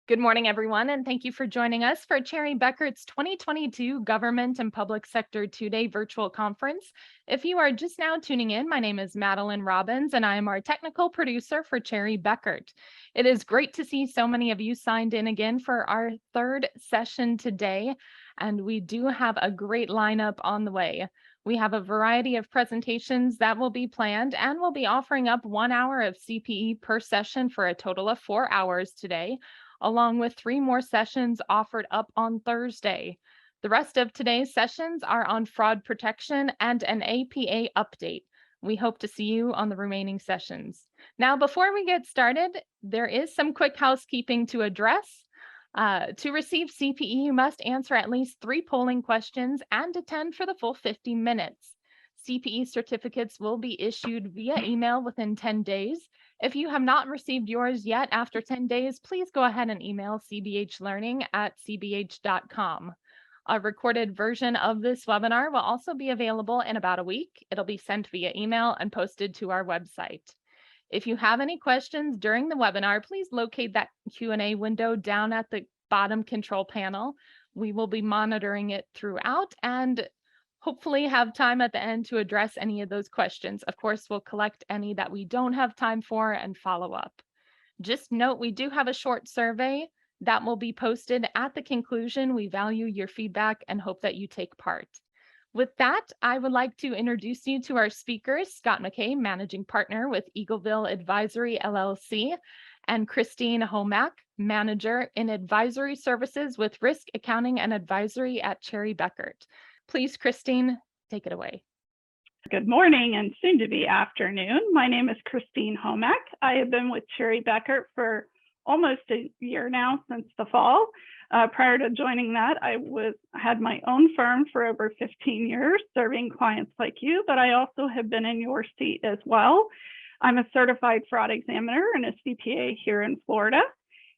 Good morning, everyone, and thank you for joining us for Cherry Beckert's 2022 Government and Public Sector Two-Day Virtual Conference. If you are just now tuning in, my name is Madeline Robbins, and I am our technical producer for Cherry Beckert. It is great to see so many of you signed in again for our third session today, and we do have a great lineup on the way. We have a variety of presentations that will be planned, and we'll be offering up 1 hour of CPE per session for a total of 4 hours today, along with 3 more sessions offered up on Thursday. The rest of today's sessions are on fraud protection and an APA update. We hope to see you on the remaining sessions. Now, before we get started, there is some quick housekeeping to address. To receive CPE, you must answer at least 3 polling questions and attend for the full 50 minutes. CPE certificates will be issued via email within 10 days. If you have not received yours yet after 10 days, please go ahead and email cbhlearning@cbh.com. A recorded version of this webinar will also be available in about a week. It'll be sent via email and posted to our website. If you have any questions during the webinar, please locate that Q&A window down at the bottom control panel. We will be monitoring it throughout and hopefully have time at the end to address any of those questions. Of course, we'll collect any that we don't have time for and follow up. Just note, we do have a short survey that will be posted at the conclusion. We value your feedback and hope that you take part. With that, I would like to introduce you to our speakers, Scott McKay, Managing Partner with Eagleville Advisory LLC, and Christine Homack, Manager in Advisory Services with Risk Accounting and Advisory at Cherry Beckert. Please, Christine, take it away. Good morning and soon to be afternoon. My name is Christine Homack. I have been with Cherry Beckert for almost a year now, since the fall. Prior to joining that, I had my own firm for over 15 years, serving clients like you, but I also have been in your seat as well. I'm a certified fraud examiner and a CPA here in Florida,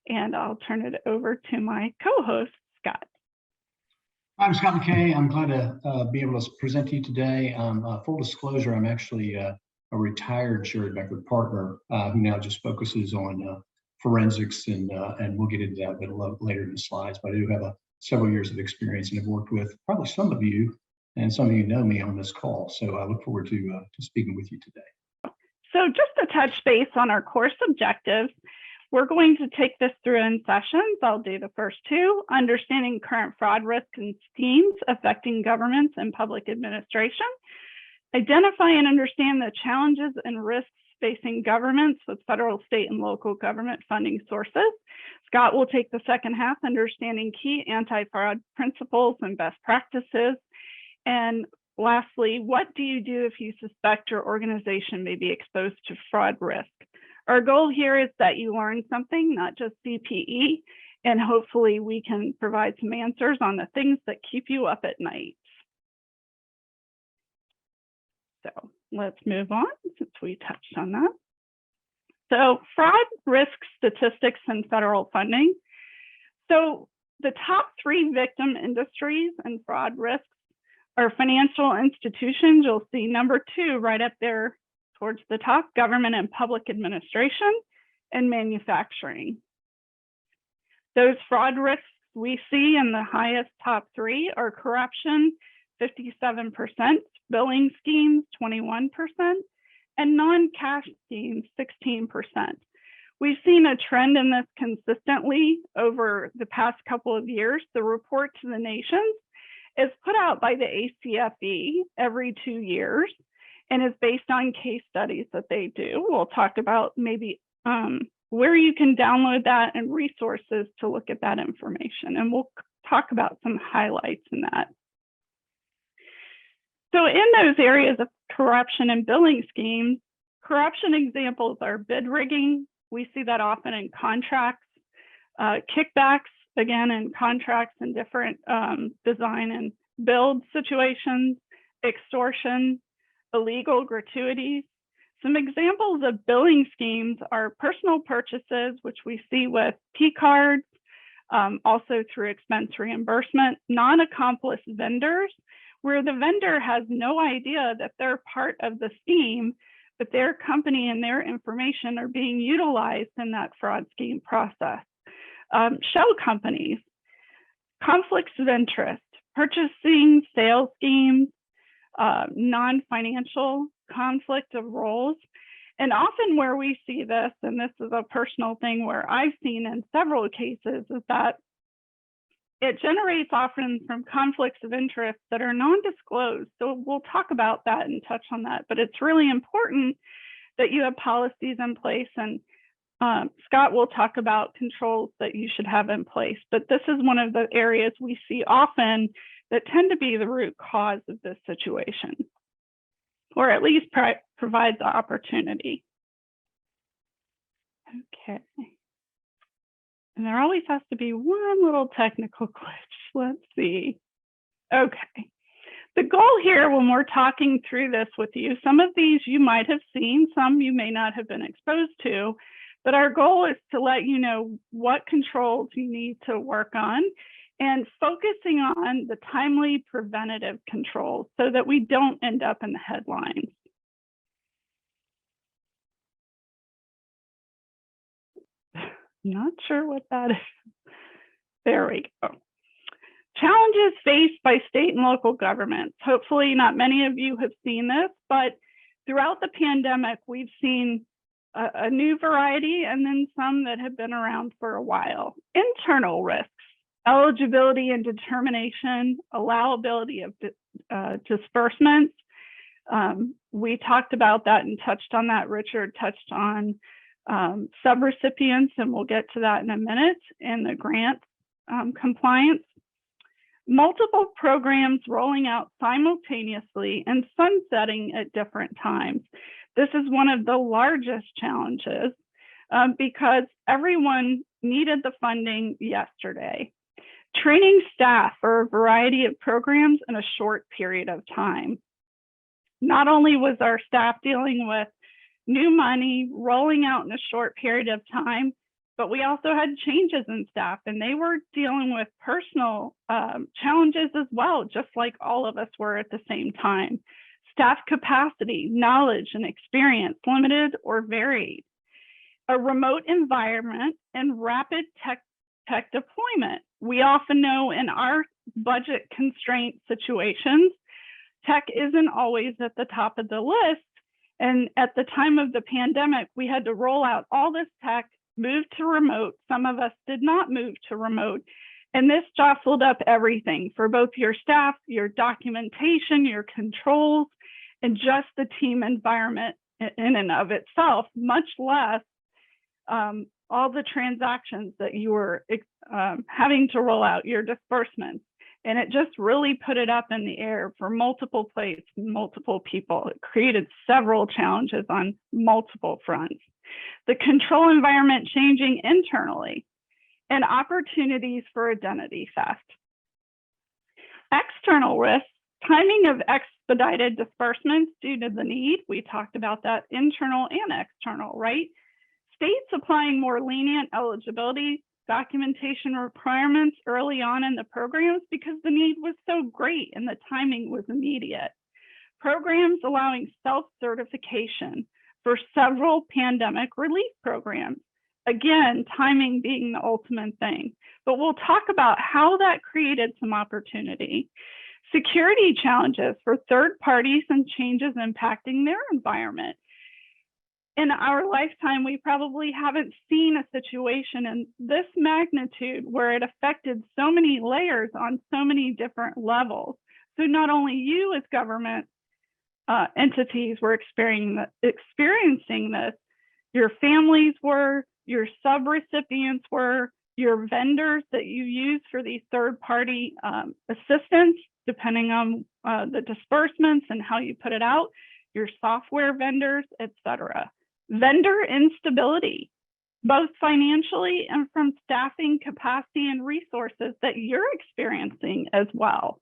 and I'll turn it over to my co-host, Scott. I'm Scott McKay. I'm glad to be able to present to you today. Full disclosure, I'm actually a retired Cherry Beckert partner who now just focuses on forensics, and we'll get into that a bit later in the slides. But I do have several years of experience and have worked with probably some of you, and some of you know me on this call. So I look forward to speaking with you today. So just to touch base on our course objectives, we're going to take this through in sessions. I'll do the first 2, understanding current fraud risk and schemes affecting governments and public administration, identify and understand the challenges and risks facing governments with federal, state, and local government funding sources. Scott will take the second half, understanding key anti-fraud principles and best practices. And lastly, what do you do if you suspect your organization may be exposed to fraud risk? Our goal here is that you learn something, not just CPE, and hopefully we can provide some answers on the things that keep you up at night. So let's move on since we touched on that. So fraud risk statistics and federal funding. So the top 3 victim industries and fraud risks are financial institutions. You'll see number 2 right up there towards the top, government and public administration, and manufacturing. Those fraud risks we see in the highest top 3 are corruption, 57%, billing schemes, 21%, and non-cash schemes, 16%. We've seen a trend in this consistently over the past couple of years. The report to the nations is put out by the ACFE every 2 years and is based on case studies that they do. We'll talk about maybe where you can download that and resources to look at that information. And we'll talk about some highlights in that. So in those areas of corruption and billing schemes, corruption examples are bid rigging. We see that often in contracts, kickbacks, again, in contracts and different design and build situations, extortion, illegal gratuities. Some examples of billing schemes are personal purchases, which we see with P-cards, also through expense reimbursement, non-accomplice vendors, where the vendor has no idea that they're part of the scheme, but their company and their information are being utilized in that fraud scheme process. shell companies, conflicts of interest, purchasing, sales schemes, non-financial conflict of roles. And often where we see this, and this is a personal thing where I've seen in several cases, is that it generates often from conflicts of interest that are non-disclosed. So we'll talk about that and touch on that, but it's really important that you have policies in place, and Scott will talk about controls that you should have in place. But this is one of the areas we see often that tend to be the root cause of this situation, or at least provide the opportunity. Okay. And there always has to be one little technical glitch. Let's see. Okay. The goal here when we're talking through this with you, some of these you might have seen, some you may not have been exposed to, but our goal is to let you know what controls you need to work on and focusing on the timely preventative controls so that we don't end up in the headlines. Not sure what that is. There we go. Challenges faced by state and local governments. Hopefully not many of you have seen this, but throughout the pandemic, we've seen a new variety and then some that have been around for a while. Internal risks, eligibility and determination, allowability of disbursements. We talked about that and touched on that. Richard touched on sub-recipients, and we'll get to that in a minute, and the grant compliance. Multiple programs rolling out simultaneously and sunsetting at different times. This is one of the largest challenges because everyone needed the funding yesterday. Training staff for a variety of programs in a short period of time. Not only was our staff dealing with new money rolling out in a short period of time, but we also had changes in staff, and they were dealing with personal challenges as well, just like all of us were at the same time. Staff capacity, knowledge, and experience, limited or varied. A remote environment and rapid tech deployment. We often know in our budget constraint situations, tech isn't always at the top of the list. And at the time of the pandemic, we had to roll out all this tech, move to remote. Some of us did not move to remote. And this jostled up everything for both your staff, your documentation, your controls, and just the team environment in and of itself, much less all the transactions that you were having to roll out, your disbursements. And it just really put it up in the air for multiple places, multiple people. It created several challenges on multiple fronts. The control environment changing internally, and opportunities for identity theft. External risks, timing of expedited disbursements due to the need. We talked about that, internal and external, right? States applying more lenient eligibility documentation requirements early on in the programs because the need was so great and the timing was immediate. Programs allowing self-certification for several pandemic relief programs. Again, timing being the ultimate thing, but we'll talk about how that created some opportunity. Security challenges for third parties and changes impacting their environment. In our lifetime, we probably haven't seen a situation in this magnitude where it affected so many layers on so many different levels. So not only you as government entities were experiencing this, your families were, your sub-recipients were, your vendors that you use for these third-party assistance, depending on the disbursements and how you put it out, your software vendors, etc. Vendor instability, both financially and from staffing capacity and resources that you're experiencing as well.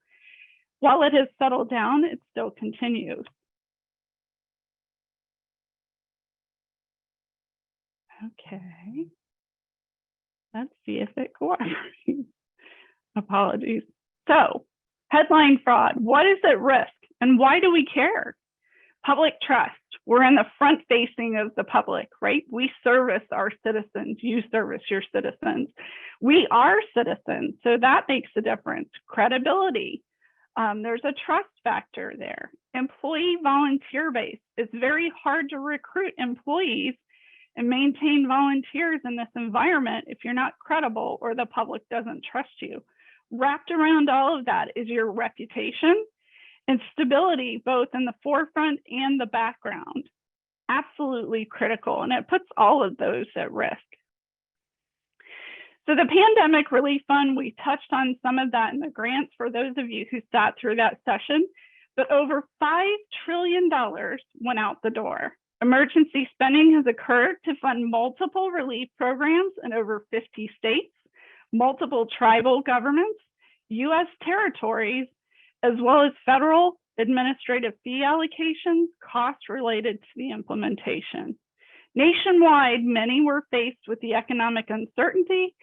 While it has settled down, it still continues. Okay, let's see if it cooperates. Apologies. So, headline fraud, what is at risk and why do we care? Public trust. We're in the front facing of the public, right? We service our citizens. You service your citizens. We are citizens, so that makes a difference. Credibility. There's a trust factor there. Employee volunteer base. It's very hard to recruit employees and maintain volunteers in this environment if you're not credible or the public doesn't trust you. Wrapped around all of that is your reputation and stability, both in the forefront and the background. Absolutely critical, and it puts all of those at risk. So the Pandemic Relief Fund, we touched on some of that in the grants for those of you who sat through that session, but over $5 trillion went out the door. Emergency spending has occurred to fund multiple relief programs in over 50 states, multiple tribal governments, US territories, as well as federal administrative fee allocations, costs related to the implementation. Nationwide, many were faced with the economic uncertainty,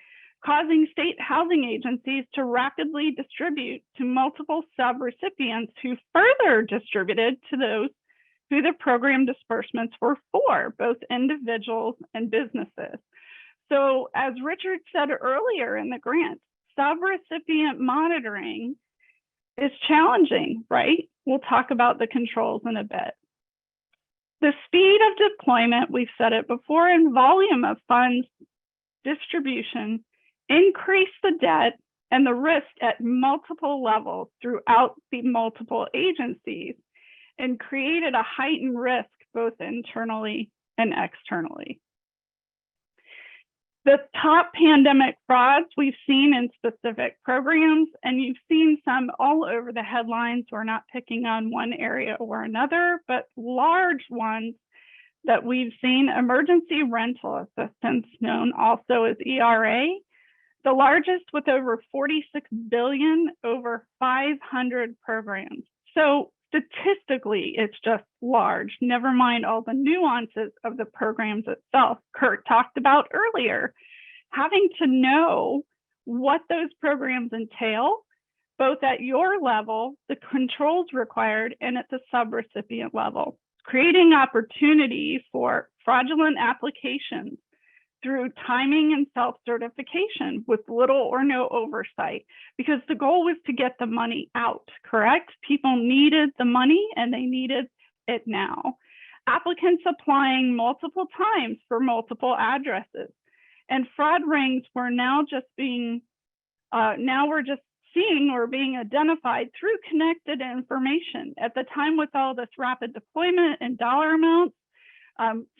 causing state housing agencies to rapidly distribute to multiple sub-recipients who further distributed to those who the program disbursements were for, both individuals and businesses. So as Richard said earlier in the grant, sub-recipient monitoring is challenging, right? We'll talk about the controls in a bit. The speed of deployment, we've said it before, and volume of funds distribution increase the debt and the risk at multiple levels throughout the multiple agencies and created a heightened risk both internally and externally. The top pandemic frauds we've seen in specific programs, and you've seen some all over the headlines. We're not picking on one area or another, but large ones that we've seen: emergency rental assistance, known also as ERA, the largest with over 46 billion, over 500 programs. So statistically, it's just large, never mind all the nuances of the programs itself. Kurt talked about earlier, having to know what those programs entail, both at your level, the controls required, and at the sub-recipient level, creating opportunity for fraudulent applications through timing and self-certification with little or no oversight, because the goal was to get the money out, correct? People needed the money and they needed it now. Applicants applying multiple times for multiple addresses, and fraud rings were now just being, we're just seeing or being identified through connected information. At the time, with all this rapid deployment and dollar amounts,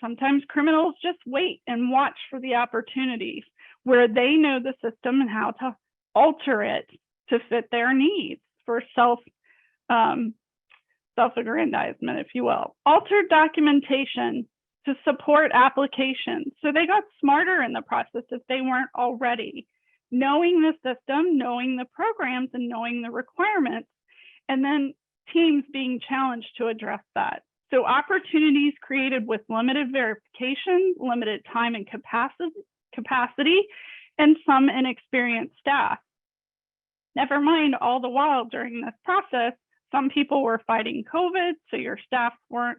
sometimes criminals just wait and watch for the opportunities where they know the system and how to alter it to fit their needs for self-aggrandizement, if you will. Altered documentation to support applications. So they got smarter in the process if they weren't already. Knowing the system, knowing the programs, and knowing the requirements, and then teams being challenged to address that. So opportunities created with limited verification, limited time and capacity, and some inexperienced staff. Never mind, all the while during this process, some people were fighting COVID, so your staff weren't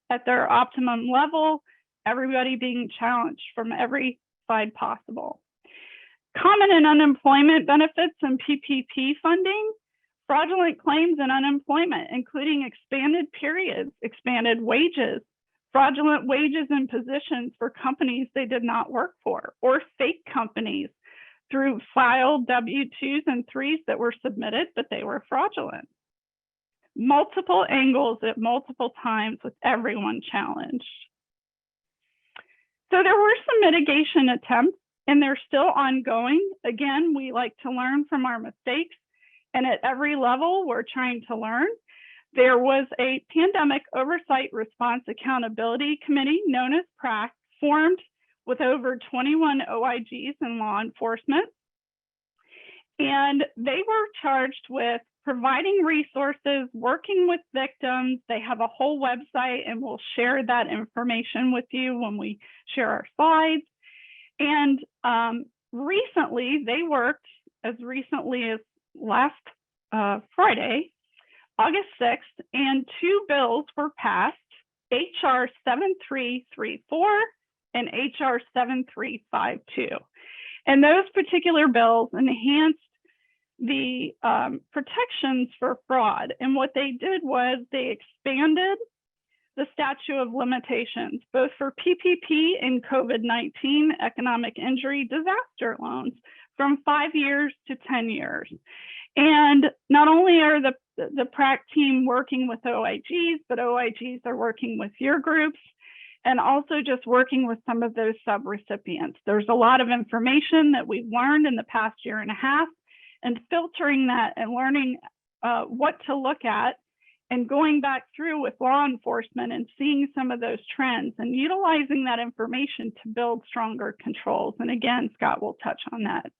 at their optimum level, everybody being challenged from every side possible. Common in unemployment benefits and PPP funding, fraudulent claims and unemployment, including expanded periods, expanded wages, fraudulent wages and positions for companies they did not work for, or fake companies through filed W-2s and 3s that were submitted, but they were fraudulent. Multiple angles at multiple times with everyone challenged. So there were some mitigation attempts, and they're still ongoing. Again, we like to learn from our mistakes, and at every level, we're trying to learn. There was a Pandemic Oversight Response Accountability Committee, known as PRAC, formed with over 21 OIGs in law enforcement. And they were charged with providing resources, working with victims. They have a whole website, and we'll share that information with you when we share our slides. And recently, they worked, as recently as last Friday, August 6th, and two bills were passed, HR 7334 and HR 7352. And those particular bills enhanced the protections for fraud. And what they did was they expanded the statute of limitations, both for PPP and COVID-19 economic injury disaster loans, from 5 years to 10 years. And not only are the PRAC team working with OIGs, but OIGs are working with your groups and also just working with some of those sub-recipients. There's a lot of information that we've learned in the past year and a half, and filtering that and learning what to look at and going back through with law enforcement and seeing some of those trends and utilizing that information to build stronger controls. And again, Scott will touch on that.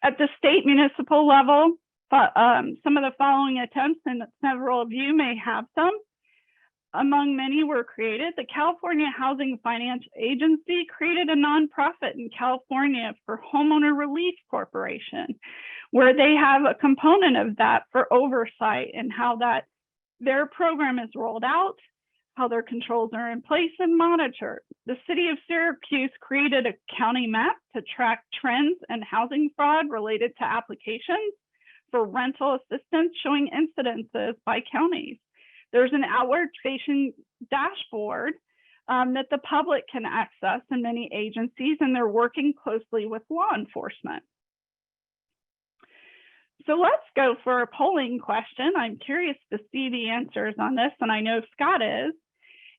At the state municipal level, some of the following attempts, and several of you may have some, among many were created. The California Housing Finance Agency created a nonprofit in California for Homeowner Relief Corporation, where they have a component of that for oversight and how that their program is rolled out, how their controls are in place and monitored. The city of Syracuse created a county map to track trends and housing fraud related to applications for rental assistance, showing incidences by counties. There's an outward-facing dashboard that the public can access in many agencies, and they're working closely with law enforcement. So let's go for a polling question. I'm curious to see the answers on this, and I know Scott is.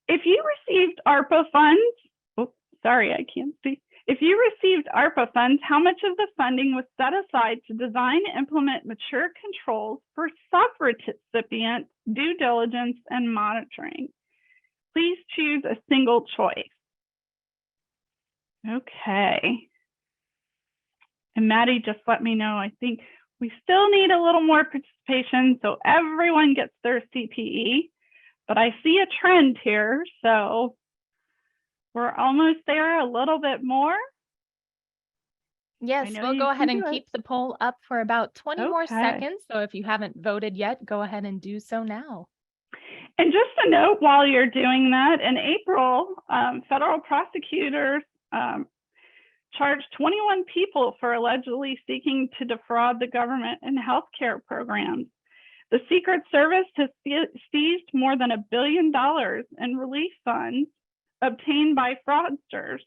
If you received ARPA funds, oh, sorry, I can't see. If you received ARPA funds, how much of the funding was set aside to design and implement mature controls for sub-recipient due diligence and monitoring? Please choose a single choice. Okay. And Maddie just let me know, I think we still need a little more participation so everyone gets their CPE, but I see a trend here, so we're almost there, a little bit more. Yes, we'll go ahead and keep the poll up for about 20 more seconds. So if you haven't voted yet, go ahead and do so now. And just a note while you're doing that, in April, federal prosecutors charged 21 people for allegedly seeking to defraud the government in healthcare programs. The Secret Service has seized more than $1 billion in relief funds obtained by fraudsters.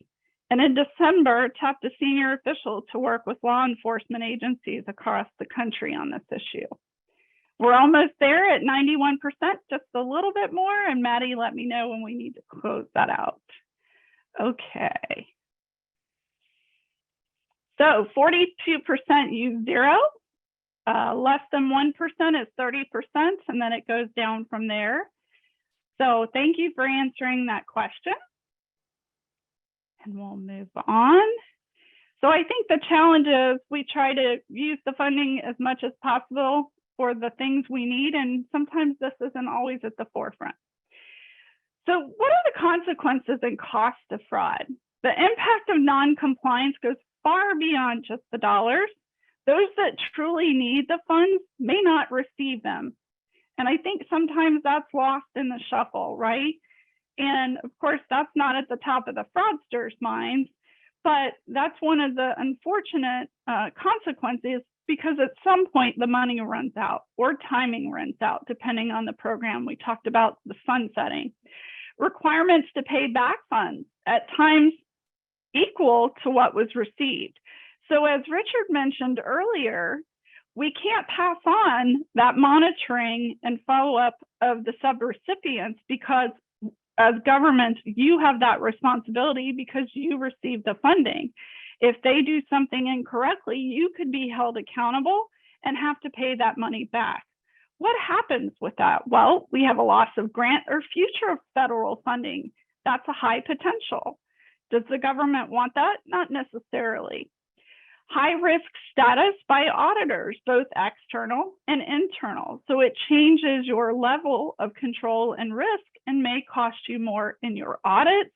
And in December, tapped a senior official to work with law enforcement agencies across the country on this issue. We're almost there at 91%, just a little bit more. And Maddie, let me know when we need to close that out. Okay. So 42% use 0, less than 1% is 30%, and then it goes down from there. So thank you for answering that question. And we'll move on. So I think the challenge is we try to use the funding as much as possible for the things we need, and sometimes this isn't always at the forefront. So what are the consequences and costs of fraud? The impact of non-compliance goes far beyond just the dollars. Those that truly need the funds may not receive them. And I think sometimes that's lost in the shuffle, right? And of course, that's not at the top of the fraudsters' minds, but that's one of the unfortunate consequences, because at some point the money runs out or timing runs out, depending on the program. We talked about the sunsetting. Requirements to pay back funds at times equal to what was received. So as Richard mentioned earlier, we can't pass on that monitoring and follow-up of the sub-recipients, because as government, you have that responsibility because you received the funding. If they do something incorrectly, you could be held accountable and have to pay that money back. What happens with that? Well, we have a loss of grant or future federal funding. That's a high potential. Does the government want that? Not necessarily. High risk status by auditors, both external and internal. So it changes your level of control and risk and may cost you more in your audits,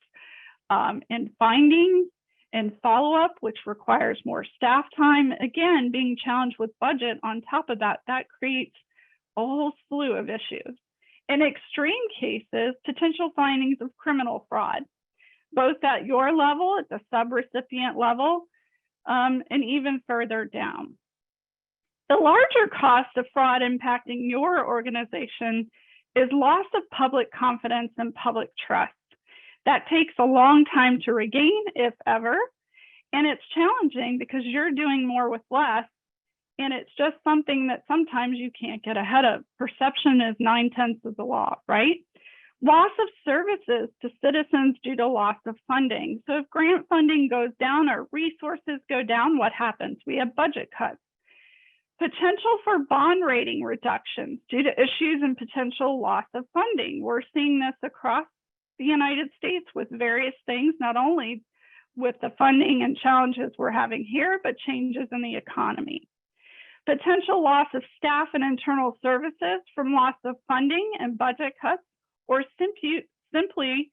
in findings, and follow-up, which requires more staff time. Again, being challenged with budget on top of that, that creates a whole slew of issues. In extreme cases, potential findings of criminal fraud, both at your level, at the sub-recipient level, and even further down. The larger cost of fraud impacting your organization is loss of public confidence and public trust. That takes a long time to regain, if ever, and it's challenging because you're doing more with less, and it's just something that sometimes you can't get ahead of. Perception is 9/10 of the law, right? Loss of services to citizens due to loss of funding. So if grant funding goes down or resources go down, what happens? We have budget cuts. Potential for bond rating reductions due to issues and potential loss of funding. We're seeing this across the United States with various things, not only with the funding and challenges we're having here, but changes in the economy. Potential loss of staff and internal services from loss of funding and budget cuts, or simply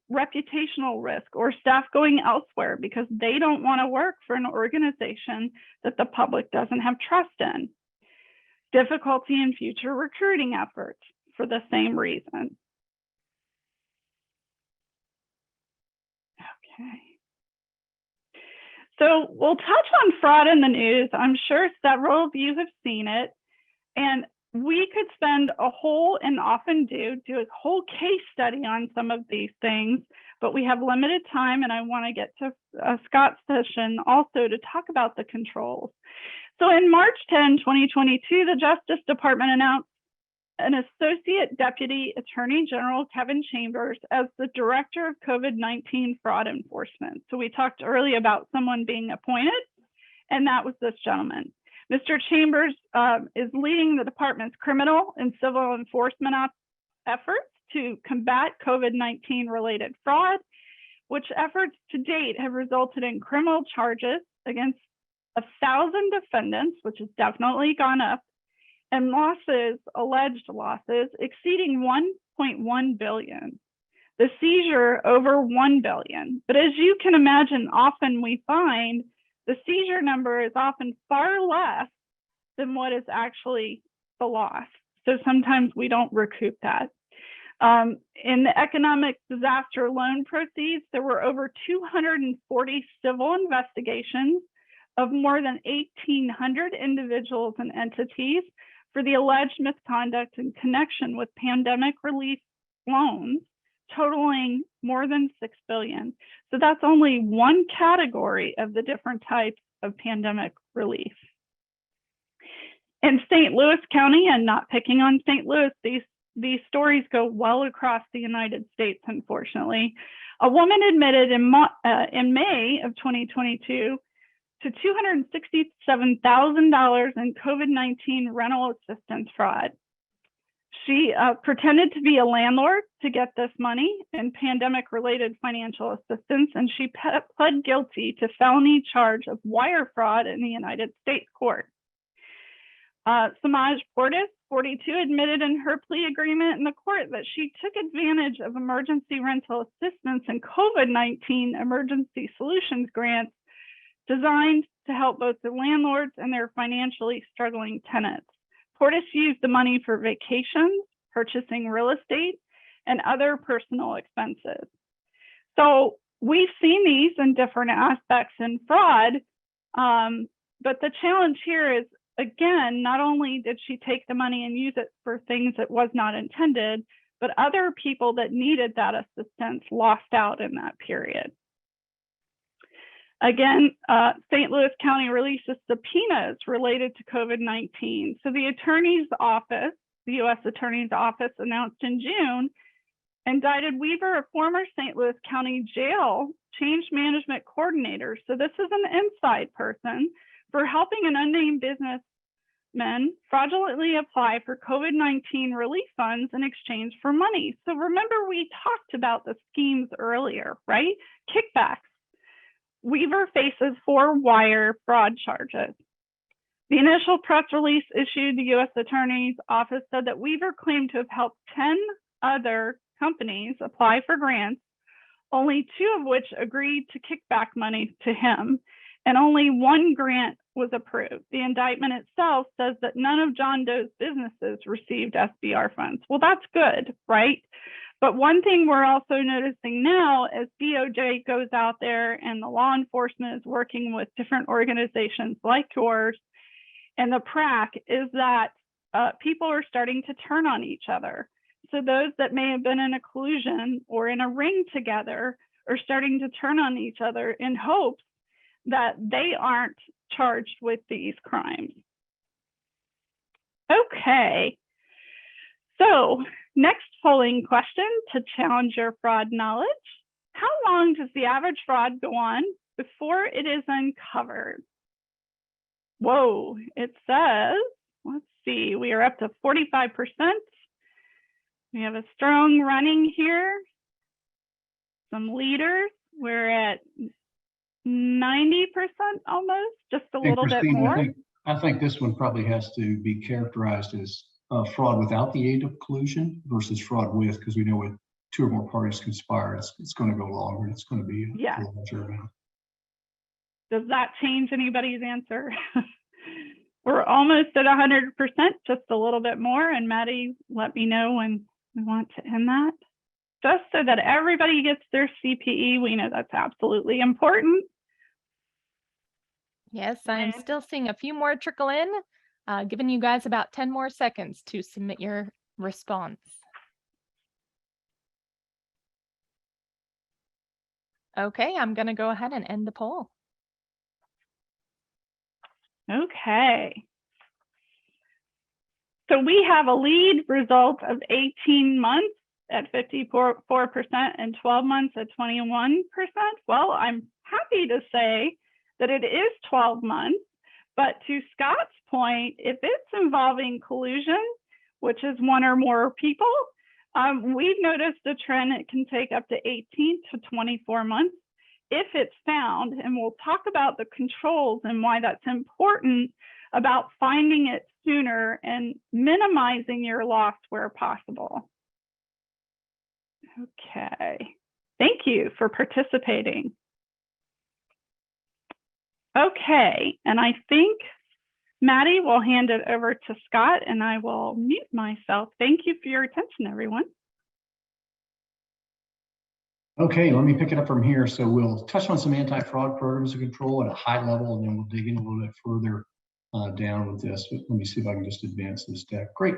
reputational risk, or staff going elsewhere because they don't want to work for an organization that the public doesn't have trust in. Difficulty in future recruiting efforts for the same reason. Okay. So we'll touch on fraud in the news. I'm sure several of you have seen it, and we could spend a whole, and often do a whole case study on some of these things, but we have limited time, and I want to get to Scott's session also to talk about the controls. So in March 10, 2022, the Justice Department announced an Associate Deputy Attorney General, Kevin Chambers, as the Director of COVID-19 Fraud Enforcement. So we talked earlier about someone being appointed, and that was this gentleman. Mr. Chambers is leading the department's criminal and civil enforcement efforts to combat COVID-19 related fraud, which efforts to date have resulted in criminal charges against 1,000 defendants, which has definitely gone up, and alleged losses exceeding 1.1 billion. The seizure over 1 billion. But as you can imagine, often we find the seizure number is often far less than what is actually the loss. So sometimes we don't recoup that. In the economic disaster loan proceeds, there were over 240 civil investigations of more than 1,800 individuals and entities for the alleged misconduct in connection with pandemic relief loans, totaling more than 6 billion. So that's only one category of the different types of pandemic relief. In St. Louis County, and not picking on St. Louis, these stories go well across the United States, unfortunately. A woman admitted in May of 2022 to $267,000 in COVID-19 rental assistance fraud. She pretended to be a landlord to get this money and pandemic-related financial assistance, and she pled guilty to felony charge of wire fraud in the United States court. Samaj Portis, 42, admitted in her plea agreement in the court that she took advantage of emergency rental assistance and COVID-19 emergency solutions grants designed to help both the landlords and their financially struggling tenants. Portis used the money for vacations, purchasing real estate, and other personal expenses. So we've seen these in different aspects in fraud, but the challenge here is, again, not only did she take the money and use it for things that was not intended, but other people that needed that assistance lost out in that period. Again, St. Louis County releases subpoenas related to COVID-19. So the attorney's office, the U.S. Attorney's Office, announced in June, indicted Weaver, a former St. Louis County jail change management coordinator. So this is an inside person, for helping an unnamed businessman fraudulently apply for COVID-19 relief funds in exchange for money. So remember, we talked about the schemes earlier, right? Kickbacks. Weaver faces 4 wire fraud charges. The initial press release issued the U.S. Attorney's Office said that Weaver claimed to have helped 10 other companies apply for grants, only 2 of which agreed to kick back money to him, and only 1 grant was approved. The indictment itself says that none of John Doe's businesses received SBR funds. Well, that's good, right? But one thing we're also noticing now as DOJ goes out there and the law enforcement is working with different organizations like yours and the PRAC is that people are starting to turn on each other. So those that may have been in a collusion or in a ring together are starting to turn on each other in hopes that they aren't charged with these crimes. Okay, so next polling question to challenge your fraud knowledge. How long does the average fraud go on before it is uncovered? Whoa, it says, let's see, we are up to 45%. We have a strong running here. Some leaders, we're at 90% almost, just a little bit more. I think this one probably has to be characterized as fraud without the aid of collusion versus fraud with, because we know when two or more parties conspire, it's going to go longer. It's going to be a larger amount. Does that change anybody's answer? We're almost at 100%, just a little bit more. And Maddie, let me know when we want to end that. Just so that everybody gets their CPE. We know that's absolutely important. Yes, I'm still seeing a few more trickle in, giving you guys about 10 more seconds to submit your response. Okay, I'm going to go ahead and end the poll. Okay. So we have a lead result of 18 months at 54% and 12 months at 21%. Well, I'm happy to say that it is 12 months, but to Scott's point, if it's involving collusion, which is one or more people, we've noticed a trend. It can take up to 18 to 24 months if it's found, and we'll talk about the controls and why that's important about finding it sooner and minimizing your loss where possible. Okay, thank you for participating. Okay, and I think Maddie will hand it over to Scott and I will mute myself. Thank you for your attention, everyone. Okay, let me pick it up from here. So we'll touch on some anti-fraud programs of control at a high level, and then we'll dig in a little bit further down with this. But let me see if I can just advance this deck. Great.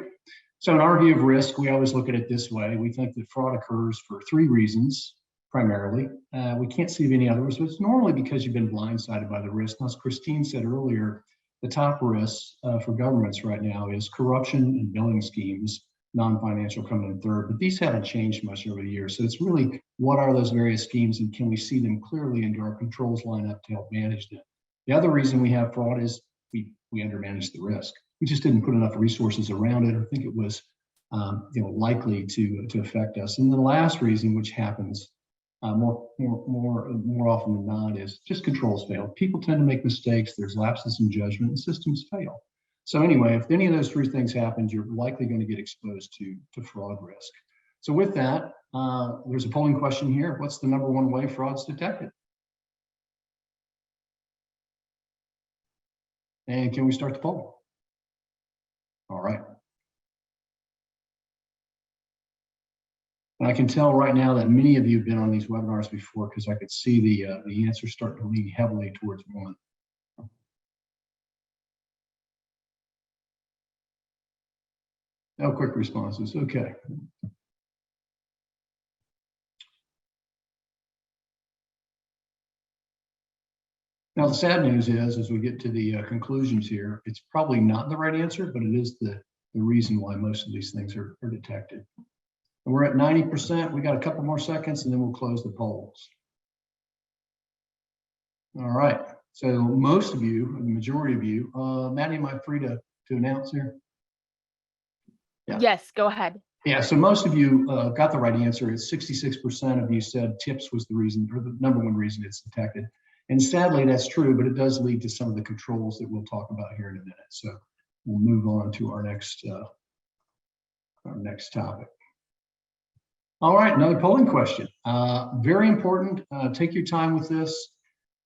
So in our view of risk, we always look at it this way. We think that fraud occurs for three reasons, primarily. We can't see of any others, but it's normally because you've been blindsided by the risk. As Christine said earlier, the top risks for governments right now is corruption and billing schemes, non-financial coming in third, but these haven't changed much over the years. So it's really, what are those various schemes and can we see them clearly into our controls lineup to help manage them? The other reason we have fraud is we undermanage the risk. We just didn't put enough resources around it or think it was likely to affect us. And the last reason, which happens more often than not, is just controls fail. People tend to make mistakes. There's lapses in judgment and systems fail. So anyway, if any of those three things happen, you're likely going to get exposed to fraud risk. So with that, there's a polling question here. What's the number one way fraud's detected? And can we start the poll? All right. And I can tell right now that many of you have been on these webinars before because I could see the answers start to lean heavily towards one. No quick responses. Okay. Now, the sad news is, as we get to the conclusions here, it's probably not the right answer, but it is the reason why most of these things are detected. And we're at 90%. We got a couple more seconds and then we'll close the polls. All right. So most of you, the majority of you, Maddie, am I free to announce here? Yeah. Yes, go ahead. Yeah, so most of you got the right answer. It's 66% of you said tips was the reason, or the number one reason it's detected. And sadly, that's true, but it does lead to some of the controls that we'll talk about here in a minute. So we'll move on to our next topic. All right, another polling question. Very important. Take your time with this.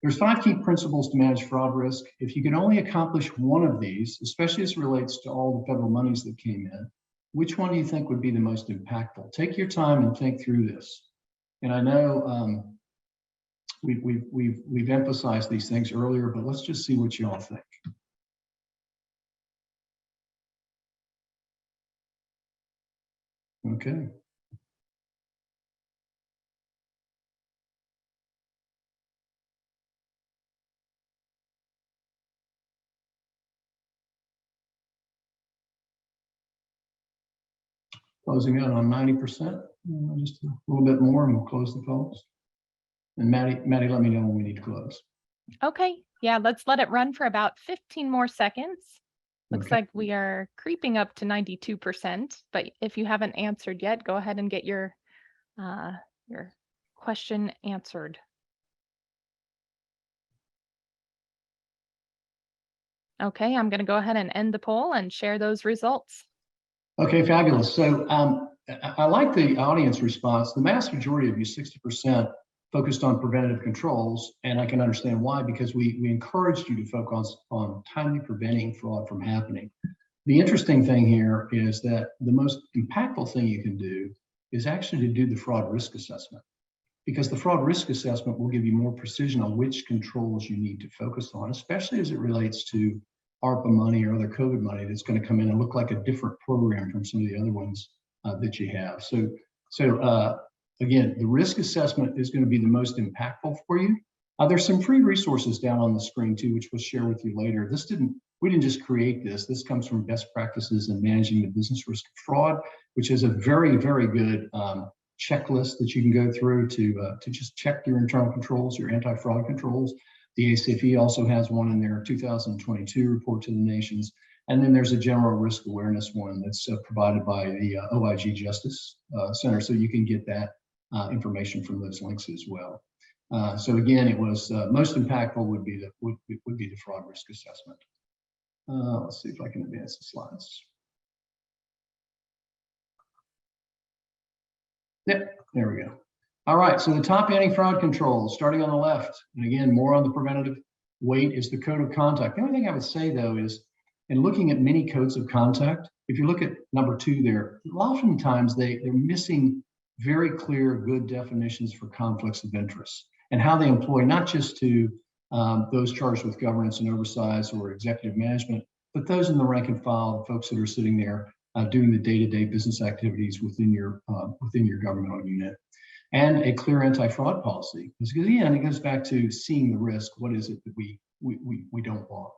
There's 5 key principles to manage fraud risk. If you can only accomplish one of these, especially as it relates to all the federal monies that came in, which one do you think would be the most impactful? Take your time and think through this. And I know we've emphasized these things earlier, but let's just see what you all think. Okay. Closing out on 90%, just a little bit more, and we'll close the polls. And Maddie, let me know when we need to close. Okay, yeah, let's let it run for about 15 more seconds. Looks Okay. like we are creeping up to 92%, but if you haven't answered yet, go ahead and get your question answered. Okay, I'm going to go ahead and end the poll and share those results. Okay, fabulous. So I like the audience response. The vast majority of you, 60%, focused on preventative controls, and I can understand why, because we encouraged you to focus on timely preventing fraud from happening. The interesting thing here is that the most impactful thing you can do is actually to do the fraud risk assessment, because the fraud risk assessment will give you more precision on which controls you need to focus on, especially as it relates to ARPA money or other COVID money that's going to come in and look like a different program from some of the other ones that you have. So again, the risk assessment is going to be the most impactful for you. There's some free resources down on the screen too, which we'll share with you later. We didn't just create this. This comes from best practices in managing the business risk of fraud, which is a very, very good checklist that you can go through to just check your internal controls, your anti-fraud controls. The ACFE also has one in their 2022 report to the nations. And then there's a general risk awareness one that's provided by the OIG Justice Center. So you can get that information from those links as well. So again, it was most impactful would be the fraud risk assessment. Let's see if I can advance the slides. Yep, there we go. All right, so the top anti-fraud controls, starting on the left, and again, more on the preventative weight, is the code of conduct. The only thing I would say though is, in looking at many codes of conduct, if you look at number 2 there, oftentimes they're missing very clear, good definitions for conflicts of interest and how they employ not just to those charged with governance and oversight or executive management, but those in the rank and file, the folks that are sitting there doing the day-to-day business activities within your governmental unit. And a clear anti-fraud policy. Because again, it goes back to seeing the risk. What is it that we don't want?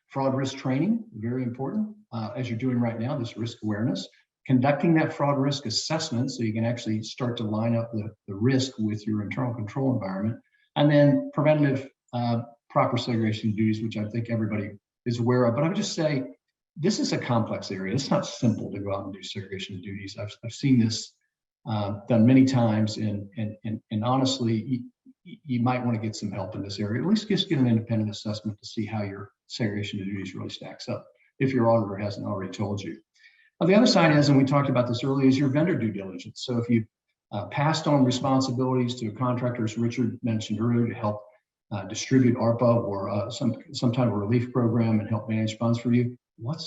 Fraud risk training, very important, as you're doing right now, this risk awareness. Conducting that fraud risk assessment so you can actually start to line up the risk with your internal control environment. And then preventative proper segregation duties, which I think everybody is aware of. But I would just say, this is a complex area. It's not simple to go out and do segregation of duties. I've seen this done many times, and honestly, you might want to get some help in this area. At least just get an independent assessment to see how your segregation of duties really stacks up, if your auditor hasn't already told you. The other side is, and we talked about this earlier, is your vendor due diligence. So if you passed on responsibilities to contractors, Richard mentioned earlier, to help distribute ARPA or some type of relief program and help manage funds for you,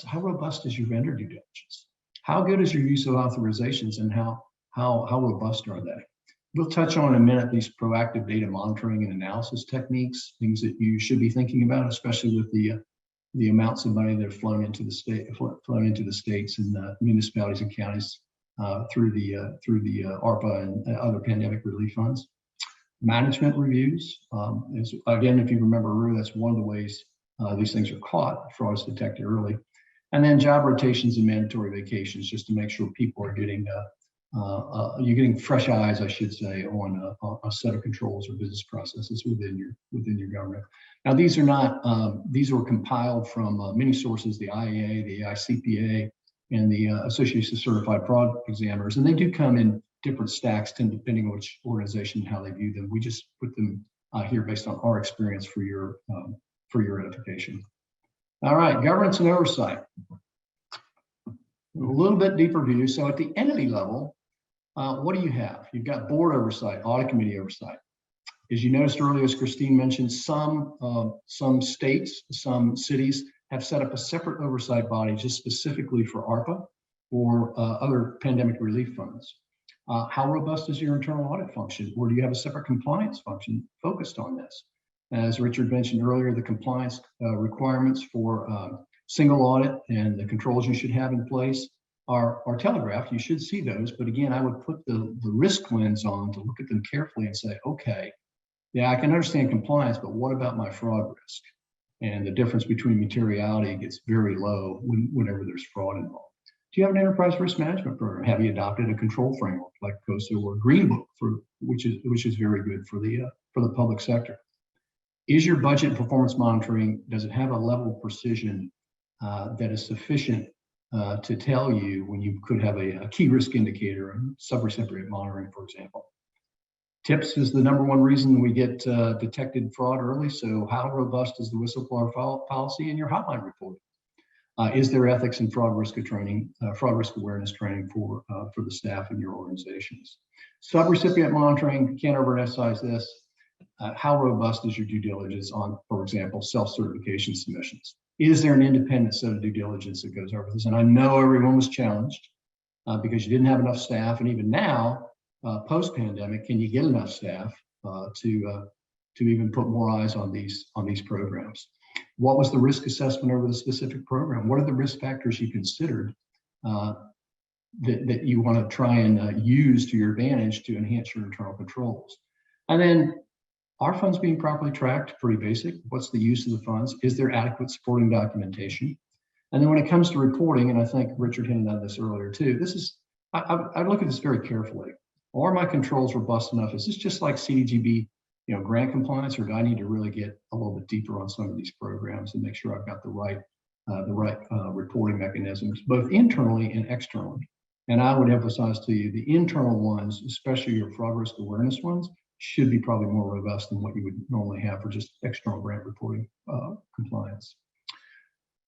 how robust is your vendor due diligence? How good is your use of authorizations, and how robust are they? We'll touch on in a minute these proactive data monitoring and analysis techniques, things that you should be thinking about, especially with the amounts of money that have flown into the states and municipalities and counties through the ARPA and other pandemic relief funds. Management reviews, again, if you remember, that's one of the ways these things are caught. Fraud is detected early. And then job rotations and mandatory vacations, just to make sure people are getting you're getting fresh eyes, I should say, on a set of controls or business processes within your government. Now, these are not these were compiled from many sources: the IAA, the ICPA, and the Association of Certified Fraud Examiners, and they do come in different stacks, depending on which organization and how they view them. We just put them here based on our experience for your edification. All right, governance and oversight. A little bit deeper view. So at the entity level, what do you have? You've got board oversight, audit committee oversight. As you noticed earlier, as Christine mentioned, some states, some cities have set up a separate oversight body just specifically for ARPA or other pandemic relief funds. How robust is your internal audit function? Or do you have a separate compliance function focused on this? As Richard mentioned earlier, the compliance requirements for single audit and the controls you should have in place are telegraphed. You should see those. But again, I would put the risk lens on to look at them carefully and say, okay, yeah, I can understand compliance, but what about my fraud risk? And the difference between materiality gets very low whenever there's fraud involved. Do you have an enterprise risk management program? Have you adopted a control framework like COSO or Green Book, which is very good for the public sector? Is your budget and performance monitoring, does it have a level of precision that is sufficient to tell you when you could have a key risk indicator and sub-recipient monitoring, for example? Tips is the number one reason we get detected fraud early. So how robust is the whistleblower policy in your hotline reporting? Is there ethics and fraud risk awareness training for the staff in your organizations? Sub-recipient monitoring, can't overemphasize this. How robust is your due diligence on, for example, self-certification submissions? Is there an independent set of due diligence that goes over this? And I know everyone was challenged because you didn't have enough staff, and even now, post-pandemic, can you get enough staff to even put more eyes on these programs? What was the risk assessment over the specific program? What are the risk factors you considered that you want to try and use to your advantage to enhance your internal controls? And then, are funds being properly tracked? Pretty basic. What's the use of the funds? Is there adequate supporting documentation? And then when it comes to reporting, and I think Richard hinted on this earlier too, I look at this very carefully. Are my controls robust enough? Is this just like CDGB, grant compliance, or do I need to really get a little bit deeper on some of these programs and make sure I've got the right reporting mechanisms, both internally and externally? And I would emphasize to you the internal ones, especially your fraud risk awareness ones, should be probably more robust than what you would normally have for just external grant reporting compliance.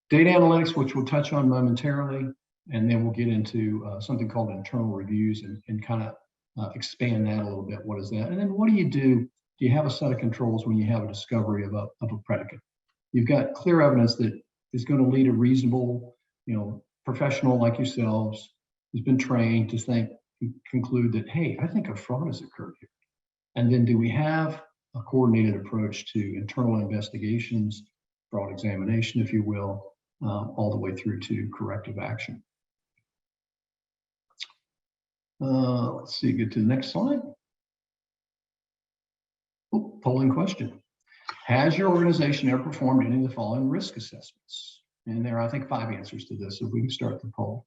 Data analytics, which we'll touch on momentarily, and then we'll get into something called internal reviews and kind of expand that a little bit. What is that? And then what do you do? Do you have a set of controls when you have a discovery of a predicate? You've got clear evidence that is going to lead a reasonable, professional like yourselves who's been trained to conclude that, hey, I think a fraud has occurred here. And then do we have a coordinated approach to internal investigations, fraud examination, if you will, all the way through to corrective action? Let's see, get to the next slide. Oh, polling question. Has your organization ever performed any of the following risk assessments? And there are, I think, 5 answers to this, so we can start the poll.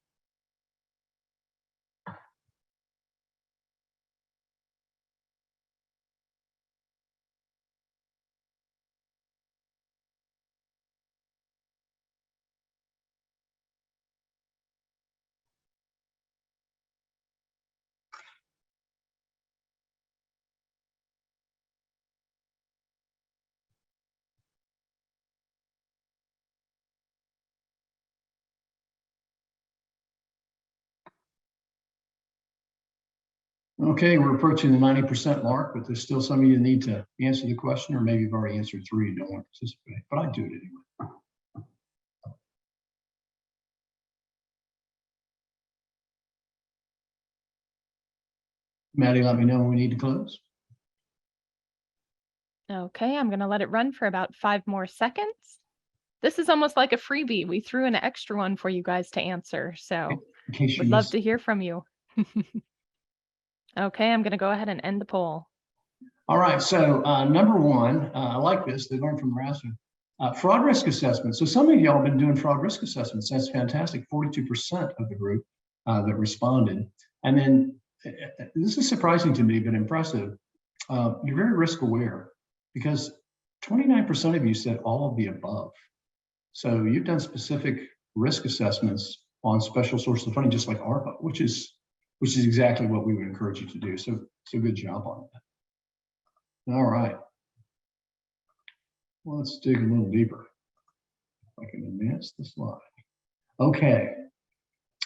Okay, we're approaching the 90% mark, but there's still some of you that need to answer the question, or maybe you've already answered 3 and don't want to participate, but I do it anyway. Maddie, let me know when we need to close. Okay, I'm going to let it run for about 5 more seconds. This is almost like a freebie. We threw in an extra one for you guys to answer, so would love to hear from you. Okay, I'm going to go ahead and end the poll. All right, so number 1, I like this. They learned from Rasmus. Fraud risk assessment. So some of y'all have been doing fraud risk assessments. That's fantastic. 42% of the group that responded. And then this is surprising to me, but impressive. You're very risk aware because 29% of you said all of the above. So you've done specific risk assessments on special sources of funding, just like ARPA, which is exactly what we would encourage you to do. So good job on that. All right. Well, let's dig a little deeper. If I can advance the slide. Okay.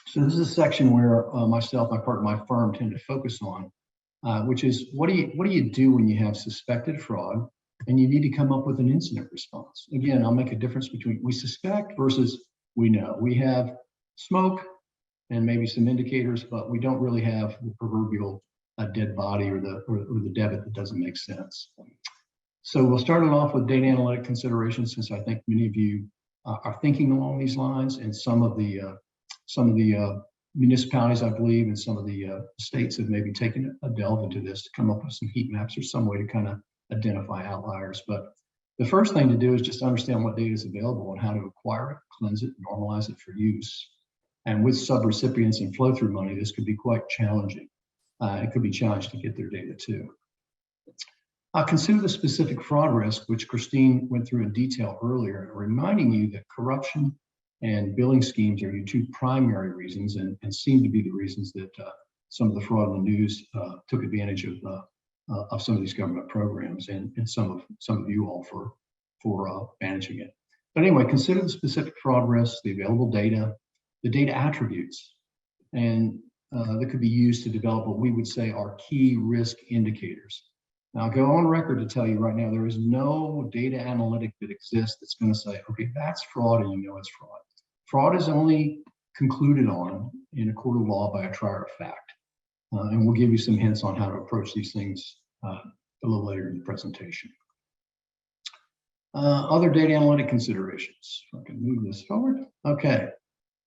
So this is a section where myself, my partner, my firm tend to focus on which is what do you do when you have suspected fraud and you need to come up with an incident response? Again, I'll make a difference between we suspect versus we know. We have smoke and maybe some indicators, but we don't really have the proverbial dead body or the debit that doesn't make sense. So we'll start it off with data analytic considerations, since I think many of you are thinking along these lines, and some of the municipalities, I believe, and some of the states have maybe taken a delve into this to come up with some heat maps or some way to kind of identify outliers. But the first thing to do is just understand what data is available and how to acquire it, cleanse it, normalize it for use. And with sub-recipients and flow-through money, this could be quite challenging. It could be challenging to get their data too. Consider the specific fraud risk, which Christine went through in detail earlier, reminding you that corruption and billing schemes are your two primary reasons, and seem to be the reasons that some of the fraud in the news took advantage of some of these government programs, and some of you all for managing it. But anyway, consider the specific fraud risks, the available data, the data attributes, and that could be used to develop what we would say are key risk indicators. Now, I'll go on record to tell you right now, there is no data analytic that exists that's going to say, okay, that's fraud and you know it's fraud. Fraud is only concluded on in a court of law by a trier of fact. And we'll give you some hints on how to approach these things a little later in the presentation. Other data analytic considerations. If I can move this forward. Okay.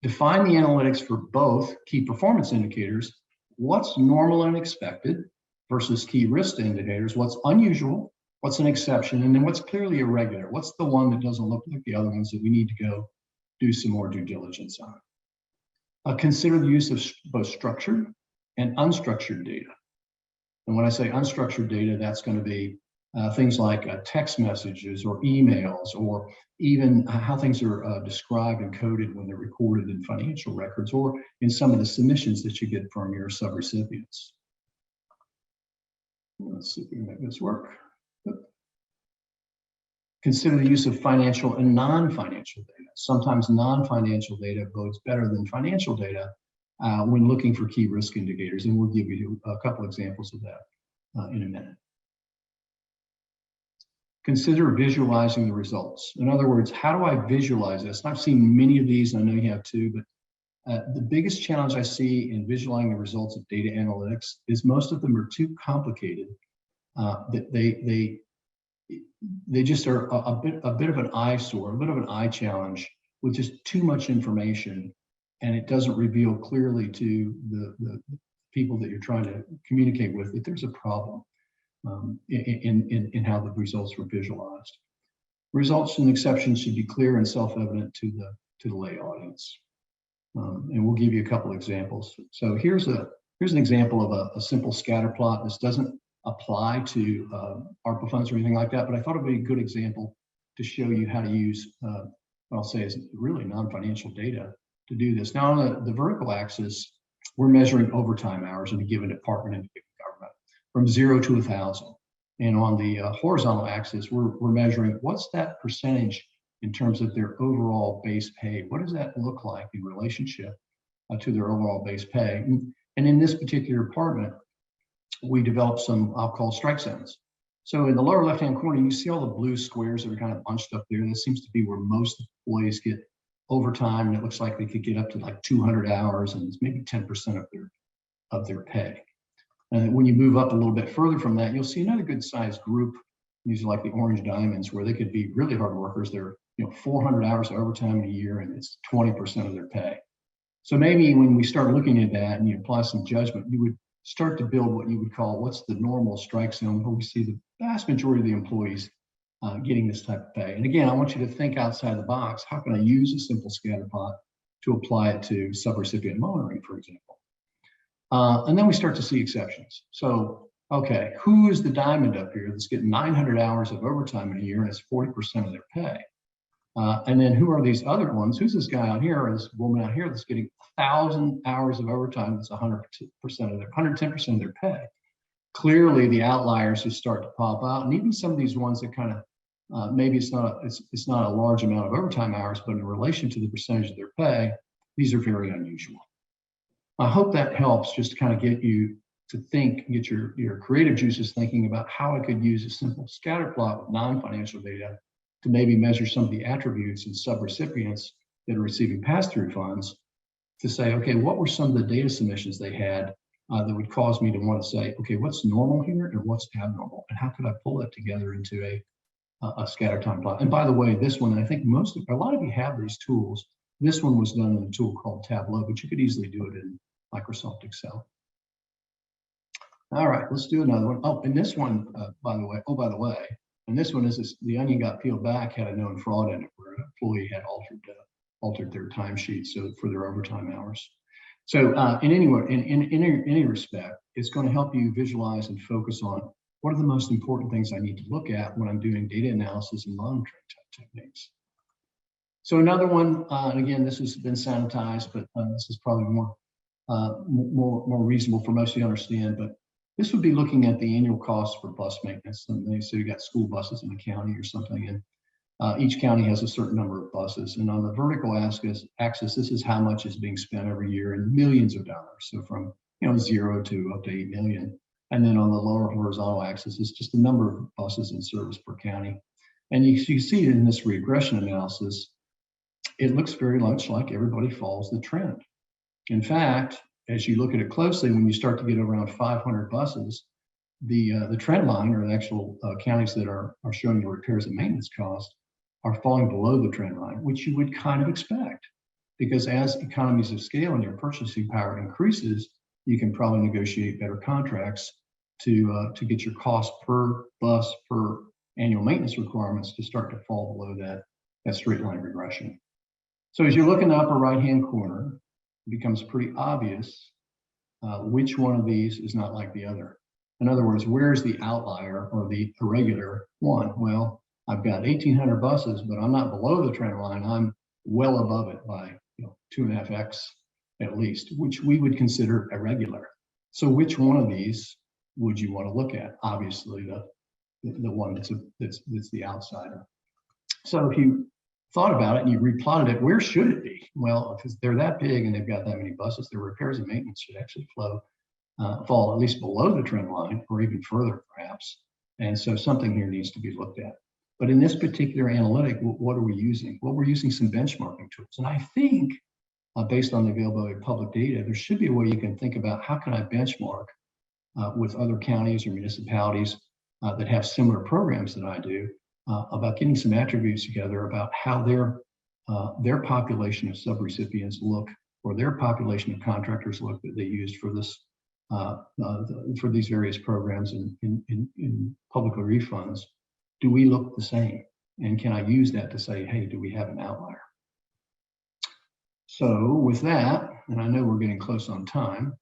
Define the analytics for both key performance indicators, what's normal and expected, versus key risk indicators, what's unusual, what's an exception, and then what's clearly irregular. What's the one that doesn't look like the other ones that we need to go do some more due diligence on. Consider the use of both structured and unstructured data. And when I say unstructured data, that's going to be things like text messages or emails, or even how things are described and coded when they're recorded in financial records, or in some of the submissions that you get from your sub-recipients. Let's see if we can make this work. Consider the use of financial and non-financial data. Sometimes non-financial data bodes better than financial data when looking for key risk indicators, and we'll give you a couple examples of that in a minute. Consider visualizing the results. In other words, how do I visualize this? And I've seen many of these, and I know you have too, but the biggest challenge I see in visualizing the results of data analytics is most of them are too complicated. That they just are a bit of an eyesore, a bit of an eye challenge with just too much information, and it doesn't reveal clearly to the people that you're trying to communicate with that there's a problem in how the results were visualized. Results and exceptions should be clear and self-evident to the lay audience. And we'll give you a couple examples. So here's an example of a simple scatter plot. This doesn't apply to ARPA funds or anything like that, but I thought it would be a good example to show you how to use what I'll say is really non-financial data to do this. Now on the vertical axis, we're measuring overtime hours in a given department in a given government from 0 to 1,000. And on the horizontal axis, we're measuring what's that percentage in terms of their overall base pay. What does that look like in relationship to their overall base pay? And in this particular department, we developed some I'll call strike zones. So in the lower left-hand corner, you see all the blue squares that are kind of bunched up there. This seems to be where most employees get overtime, and it looks like they could get up to like 200 hours, and it's maybe 10% of their pay. And when you move up a little bit further from that, you'll see another good-sized group. These are like the orange diamonds, where they could be really hard workers. They're 400 hours of overtime in a year, and it's 20% of their pay. So maybe when we start looking at that and you apply some judgment, you would start to build what you would call what's the normal strike zone, where we see the vast majority of the employees getting this type of pay. And again, I want you to think outside the box. How can I use a simple scatter plot to apply it to sub-recipient monitoring, for example? And then we start to see exceptions. So, okay, who is the diamond up here that's getting 900 hours of overtime in a year and it's 40% of their pay? And then who are these other ones? Who's this guy out here, or this woman out here that's getting 1,000 hours of overtime? That's 110% of their pay. Clearly, the outliers just start to pop out, and even some of these ones that kind of maybe it's not a large amount of overtime hours, but in relation to the percentage of their pay, these are very unusual. I hope that helps just to kind of get you to think, get your creative juices thinking about how I could use a simple scatter plot with non-financial data to maybe measure some of the attributes and sub-recipients that are receiving pass-through funds, to say, okay, what were some of the data submissions they had that would cause me to want to say, okay, what's normal here and what's abnormal, and how could I pull that together into a scatter time plot? And by the way, this one, I think a lot of you have these tools. This one was done in a tool called Tableau, but you could easily do it in Microsoft Excel. All right, let's do another one. Oh, and this one, by the way, and this one is this, the onion got peeled back, had a known fraud in it where an employee had altered their timesheet so for their overtime hours. So in any respect, it's going to help you visualize and focus on what are the most important things I need to look at when I'm doing data analysis and monitoring techniques. So another one, and again, this has been sanitized, but this is probably more reasonable for most of you to understand. But this would be looking at the annual cost for bus maintenance. And so you got school buses in the county or something, and each county has a certain number of buses. And on the vertical axis, this is how much is being spent every year in millions of dollars. So from 0 to up to 8 million. And then on the lower horizontal axis is just the number of buses in service per county. And you see in this regression analysis, it looks very much like everybody follows the trend. In fact, as you look at it closely, when you start to get around 500 buses, the trend line, or the actual counties that are showing the repairs and maintenance costs, are falling below the trend line, which you would kind of expect, because as economies of scale and your purchasing power increases, you can probably negotiate better contracts to get your cost per bus per annual maintenance requirements to start to fall below that straight line regression. So as you look in the upper right-hand corner, it becomes pretty obvious which one of these is not like the other. In other words, where's the outlier or the irregular one? Well, I've got 1,800 buses, but I'm not below the trend line. I'm well above it by 2.5x at least, which we would consider irregular. So which one of these would you want to look at? Obviously, the one that's the outsider. So if you thought about it and you replotted it, where should it be? Well, if they're that big and they've got that many buses, their repairs and maintenance should actually fall at least below the trend line, or even further perhaps. And so something here needs to be looked at. But in this particular analytic, what are we using? Well, we're using some benchmarking tools. And I think based on the availability of public data, there should be a way you can think about how can I benchmark with other counties or municipalities that have similar programs that I do, about getting some attributes together about how their population of sub-recipients look, or their population of contractors look that they used for this for these various programs in public refunds. Do we look the same? And can I use that to say, hey, do we have an outlier? So with that, and I know we're getting close on time,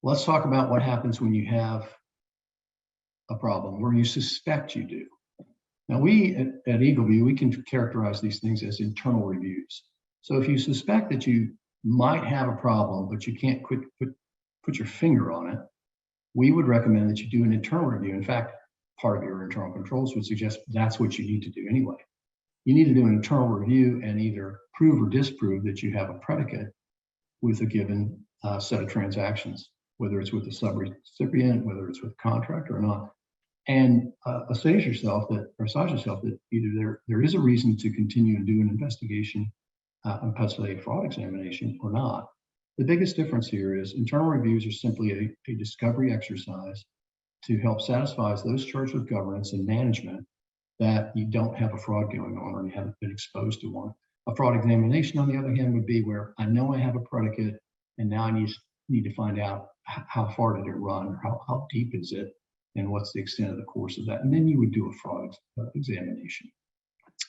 let's talk about what happens when you have a problem where you suspect you do. Now we at Eagleview, we can characterize these things as internal reviews. So if you suspect that you might have a problem, but you can't put your finger on it, we would recommend that you do an internal review. In fact, part of your internal controls would suggest that's what you need to do anyway. You need to do an internal review and either prove or disprove that you have a predicate with a given set of transactions, whether it's with the sub-recipient, whether it's with the contractor or not. And assage yourself that either there is a reason to continue and do an investigation and possibly a fraud examination or not. The biggest difference here is internal reviews are simply a discovery exercise to help satisfy those charged with governance and management that you don't have a fraud going on or you haven't been exposed to one. A fraud examination, on the other hand, would be where I know I have a predicate and now I need to find out how far did it run, or how deep is it, and what's the extent of the course of that. And then you would do a fraud examination.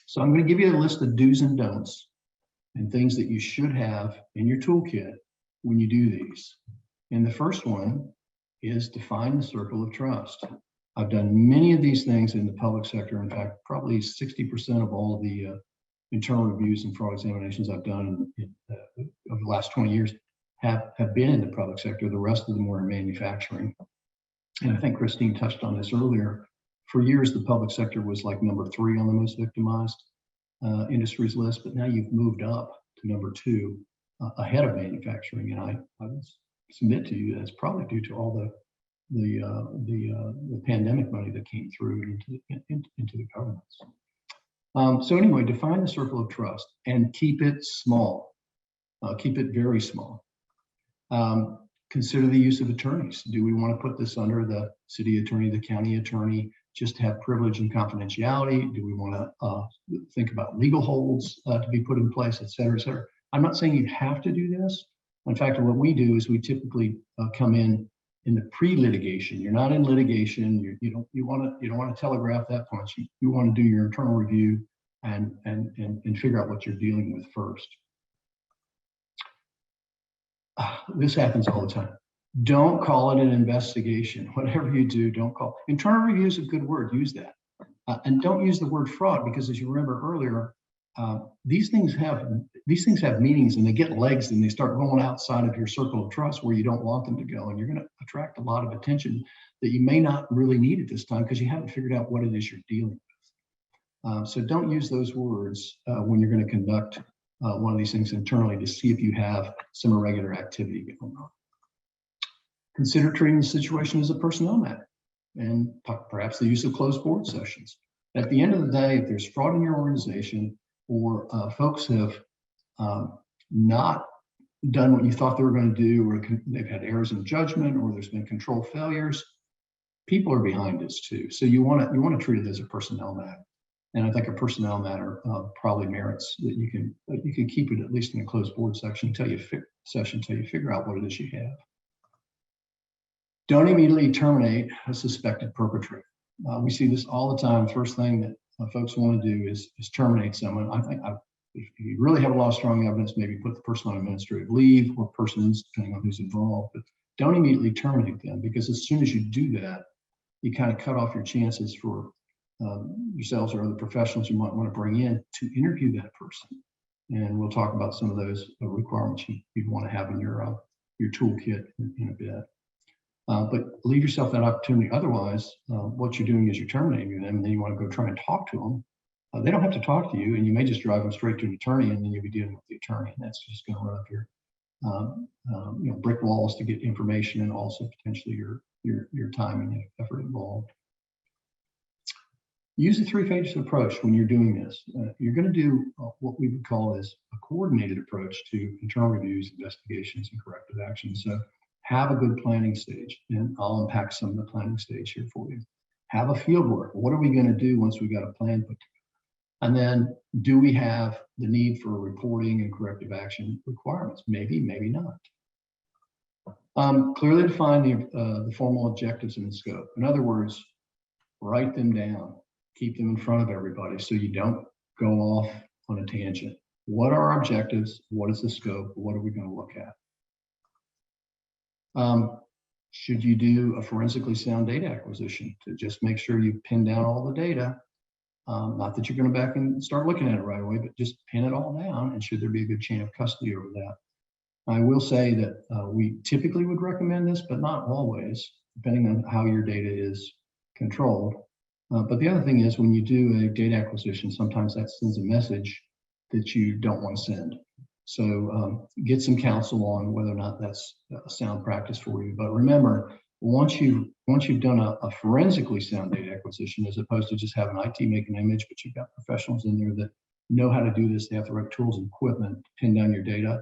So I'm going to give you a list of do's and don'ts and things that you should have in your toolkit when you do these. And the first one is define the circle of trust. I've done many of these things in the public sector. In fact, probably 60% of all the internal reviews and fraud examinations I've done over the last 20 years have been in the public sector. The rest of them were in manufacturing. And I think Christine touched on this earlier. For years, the public sector was like number 3 on the most victimized industries list, but now you've moved up to number 2 ahead of manufacturing. And I was submit to you that it's probably due to all the pandemic money that came through into the governments. So anyway, define the circle of trust and keep it small. Keep it very small. Consider the use of attorneys. Do we want to put this under the city attorney, the county attorney, just to have privilege and confidentiality? Do we want to think about legal holds to be put in place, et cetera, et cetera? I'm not saying you have to do this. In fact, what we do is we typically come in the pre-litigation. You're not in litigation. You don't want to telegraph that punch. You want to do your internal review and figure out what you're dealing with first. This happens all the time. Don't call it an investigation. Whatever you do, don't call. Internal review is a good word. Use that. And don't use the word fraud, because as you remember earlier, these things have meanings and they get legs and they start going outside of your circle of trust where you don't want them to go. And you're going to attract a lot of attention that you may not really need at this time because you haven't figured out what it is you're dealing with. So don't use those words when you're going to conduct one of these things internally to see if you have some irregular activity going on. Consider treating the situation as a personnel matter and perhaps the use of closed board sessions. At the end of the day, if there's fraud in your organization or folks have not done what you thought they were going to do, or they've had errors in judgment, or there's been control failures, people are behind this too. So you want to treat it as a personnel matter. And I think a personnel matter probably merits that you can keep it at least in a closed board section until you figure out what it is you have. Don't immediately terminate a suspected perpetrator. We see this all the time. First thing that folks want to do is terminate someone. I think if you really have a lot of strong evidence, maybe put the person on administrative leave or persons, depending on who's involved. But don't immediately terminate them, because as soon as you do that, you kind of cut off your chances for yourselves or other professionals you might want to bring in to interview that person. And we'll talk about some of those requirements you'd want to have in your toolkit in a bit. But leave yourself that opportunity. Otherwise, what you're doing is you're terminating them, and then you want to go try and talk to them. They don't have to talk to you, and you may just drive them straight to an attorney, and then you'll be dealing with the attorney, and that's just going to run up your brick walls to get information, and also potentially your time and effort involved. Use a three-phase approach when you're doing this. You're going to do what we would call as a coordinated approach to internal reviews, investigations, and corrective actions. So have a good planning stage, and I'll unpack some of the planning stage here for you. Have a field work. What are we going to do once we got a plan put together? And then, do we have the need for reporting and corrective action requirements? Maybe, maybe not. Clearly define the formal objectives and the scope. In other words, write them down. Keep them in front of everybody so you don't go off on a tangent. What are our objectives? What is the scope? What are we going to look at? Should you do a forensically sound data acquisition to just make sure you pin down all the data? Not that you're going to back and start looking at it right away, but just pin it all down, and should there be a good chain of custody over that? I will say that we typically would recommend this, but not always, depending on how your data is controlled. But the other thing is, when you do a data acquisition, sometimes that sends a message that you don't want to send. So get some counsel on whether or not that's a sound practice for you. But remember, once you've done a forensically sound data acquisition, as opposed to just having IT make an image, but you've got professionals in there that know how to do this, they have the right tools and equipment to pin down your data,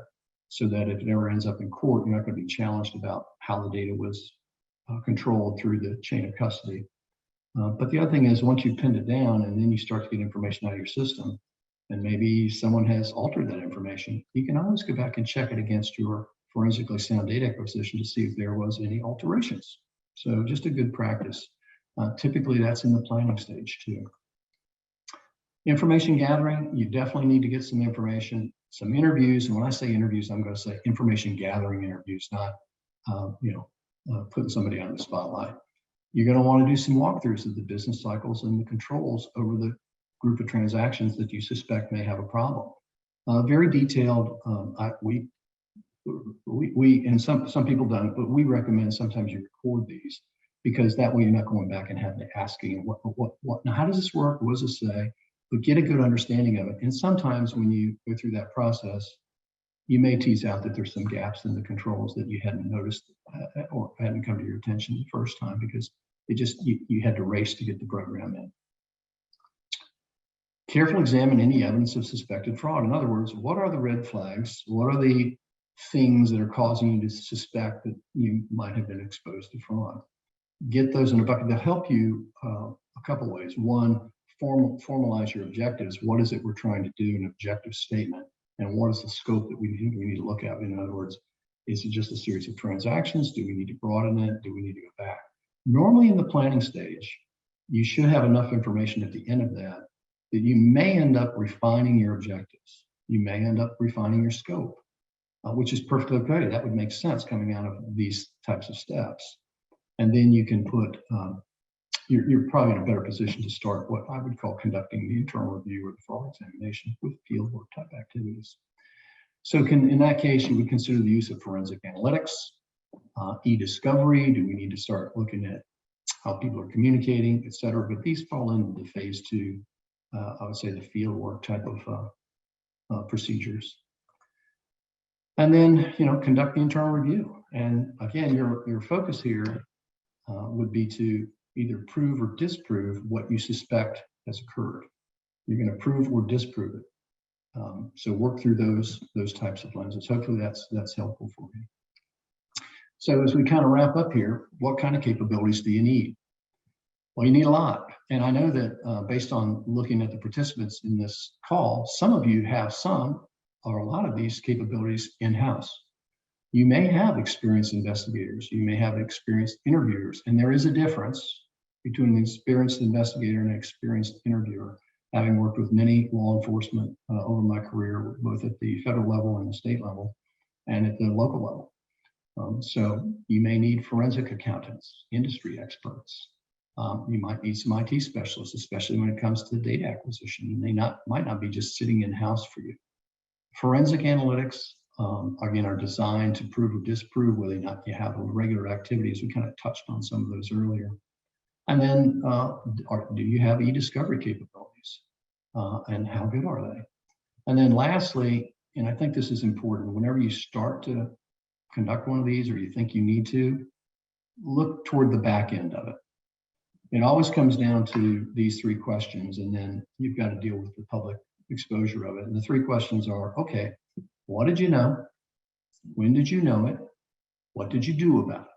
so that if it ever ends up in court, you're not going to be challenged about how the data was controlled through the chain of custody. But the other thing is, once you've pinned it down and then you start to get information out of your system, and maybe someone has altered that information, you can always go back and check it against your forensically sound data acquisition to see if there was any alterations. So just a good practice. Typically that's in the planning stage too. Information gathering, you definitely need to get some information, some interviews. And when I say interviews, I'm going to say information gathering interviews, not putting somebody on the spotlight. You're going to want to do some walkthroughs of the business cycles and the controls over the group of transactions that you suspect may have a problem. Very detailed. We and some people don't, but we recommend sometimes you record these, because that way you're not going back and having to asking what now, how does this work? What does this say? But get a good understanding of it. And sometimes when you go through that process, you may tease out that there's some gaps in the controls that you hadn't noticed or hadn't come to your attention the first time because it just you had to race to get the program in. Carefully examine any evidence of suspected fraud. In other words, what are the red flags? What are the things that are causing you to suspect that you might have been exposed to fraud? Get those in a bucket. They'll help you a couple ways. One, formalize your objectives. What is it we're trying to do? An objective statement. And what is the scope that we need to look at? In other words, is it just a series of transactions? Do we need to broaden it? Do we need to go back? Normally in the planning stage, you should have enough information at the end of that you may end up refining your objectives. You may end up refining your scope, which is perfectly okay. That would make sense coming out of these types of steps. And then you can put, you're probably in a better position to start what I would call conducting the internal review or the fraud examination with fieldwork type activities. So in that case, you would consider the use of forensic analytics, e-discovery. Do we need to start looking at how people are communicating, et cetera? But these fall into the phase 2, I would say the fieldwork type of procedures. And then, conduct the internal review. And again, your focus here would be to either prove or disprove what you suspect has occurred. You're going to prove or disprove it. So work through those types of lenses. Hopefully that's helpful for you. So as we kind of wrap up here, what kind of capabilities do you need? Well, you need a lot. And I know that based on looking at the participants in this call, some of you have some or a lot of these capabilities in-house. You may have experienced investigators. You may have experienced interviewers. And there is a difference between an experienced investigator and an experienced interviewer, having worked with many law enforcement over my career, both at the federal level and the state level and at the local level. So you may need forensic accountants, industry experts. You might need some IT specialists, especially when it comes to data acquisition. They might not be just sitting in-house for you. Forensic analytics, again, are designed to prove or disprove whether or not you have regular activities. We kind of touched on some of those earlier. And then, do you have e-discovery capabilities? And how good are they? And then lastly, and I think this is important, whenever you start to conduct one of these or you think you need to, look toward the back end of it. It always comes down to these 3 questions, and then you've got to deal with the public exposure of it. And the 3 questions are, okay, what did you know? When did you know it? What did you do about it?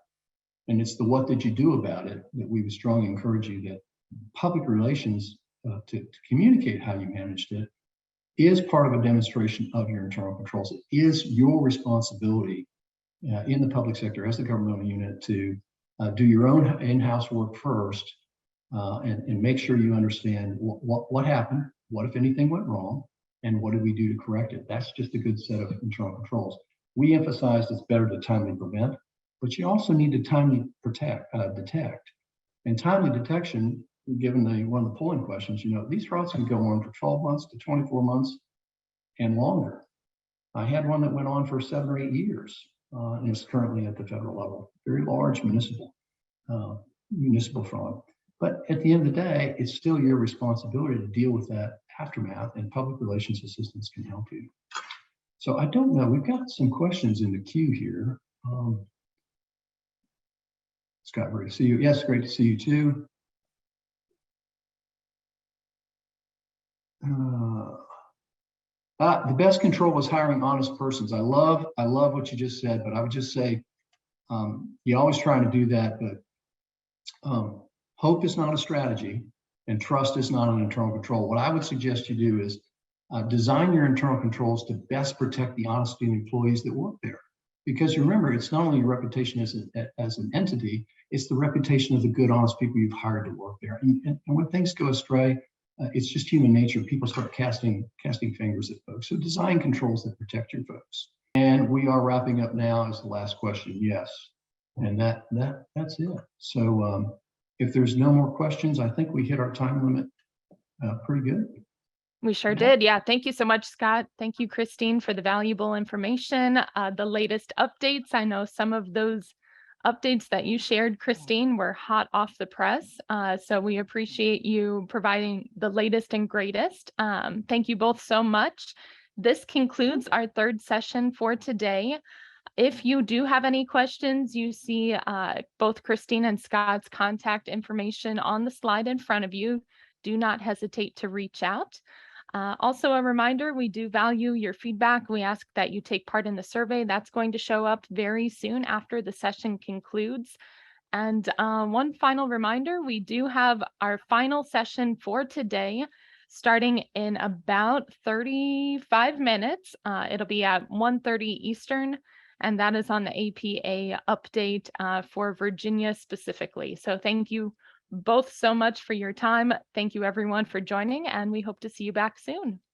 And it's the what did you do about it that we would strongly encourage you that public relations to communicate how you managed it is part of a demonstration of your internal controls. It is your responsibility in the public sector as the governmental unit to do your own in-house work first and make sure you understand what happened, what if anything went wrong, and what did we do to correct it. That's just a good set of internal controls. We emphasized it's better to timely prevent, but you also need to timely detect. And timely detection, given one of the polling questions, these frauds can go on for 12 months to 24 months and longer. I had one that went on for 7 or 8 years and is currently at the federal level. Very large municipal fraud. But at the end of the day, it's still your responsibility to deal with that aftermath, and public relations assistance can help you. So I don't know, we've got some questions in the queue here. Scott, great to see you. Yes, great to see you too. The best control is hiring honest persons. I love what you just said, but I would just say you're always trying to do that, but hope is not a strategy and trust is not an internal control. What I would suggest you do is design your internal controls to best protect the honesty of employees that work there. Because remember, it's not only your reputation as an entity, it's the reputation of the good, honest people you've hired to work there. And when things go astray, it's just human nature. People start casting fingers at folks. So design controls that protect your folks. And we are wrapping up now as the last question. Yes, and that's it. So if there's no more questions, I think we hit our time limit pretty good. We sure did. Yeah. Thank you so much, Scott. Thank you, Christine, for the valuable information. The latest updates. I know some of those updates that you shared, Christine, were hot off the press. So we appreciate you providing the latest and greatest. Thank you both so much. This concludes our third session for today. If you do have any questions, you see both Christine and Scott's contact information on the slide in front of you. Do not hesitate to reach out. Also, a reminder, we do value your feedback. We ask that you take part in the survey. That's going to show up very soon after the session concludes. And one final reminder, we do have our final session for today starting in about 35 minutes. It'll be at 1:30 Eastern, and that is on the APA update for Virginia specifically. So thank you both so much for your time. Thank you everyone for joining, and we hope to see you back soon.